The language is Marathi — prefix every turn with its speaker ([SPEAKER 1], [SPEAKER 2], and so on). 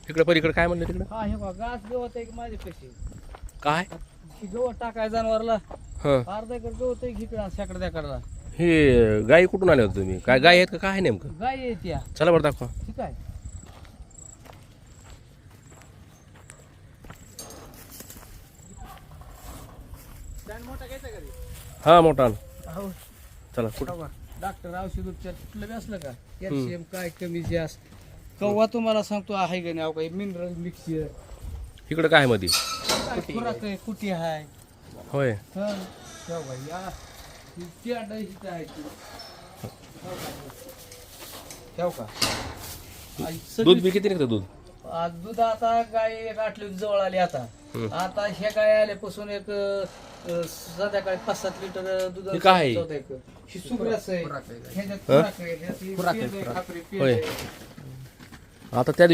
[SPEAKER 1] तिकडे पलीकडे काय म्हणलं तिकडे
[SPEAKER 2] हा हे बघा गास गवत आहे की माझे कशी
[SPEAKER 1] काय
[SPEAKER 2] ही गवत टाकाय जनावरला
[SPEAKER 1] हं
[SPEAKER 2] अर्धा एकर गवत आहे इकडं शेकडा द्याकडा
[SPEAKER 1] हे गाई कुठून आले होते तुम्ही काय गाय आहेत का काय नेमकं
[SPEAKER 2] गाय आहे त्या
[SPEAKER 1] चला बरं दाखवा
[SPEAKER 2] ठीक आहे मोठा घ्यायचा घरी
[SPEAKER 1] हा मोठा
[SPEAKER 2] हो
[SPEAKER 1] चला कुठं
[SPEAKER 2] डॉक्टर औषध उपचार कुठलं बी असलं का कॅल्शियम काय कमी जास्त कव्वा तुम्हाला सांगतो आहे का नाही काही मिनरल मिक्सर
[SPEAKER 1] इकडं काय मध्ये
[SPEAKER 2] खुराक आहे कुटी आहे
[SPEAKER 1] होय
[SPEAKER 2] हा ठेव बाई या ती अंडा हिचं आहे ती. ठेव का आई
[SPEAKER 1] दूध
[SPEAKER 2] सगळी-
[SPEAKER 1] बी किती निघतं दूध
[SPEAKER 2] आज दूध आता गाय एक 8 लिटर जवळ आली आता आता ह्या गाय आल्यापासून एक संध्याकाळी 5-7 लिटर दूध
[SPEAKER 1] हे काय?
[SPEAKER 2] ही सुग्रास आहे ह्याच्यात खुराक आहे, ह्यात पेंड आहे, खापरी पेंड
[SPEAKER 1] होय.
[SPEAKER 2] आहे.
[SPEAKER 1] आता त्या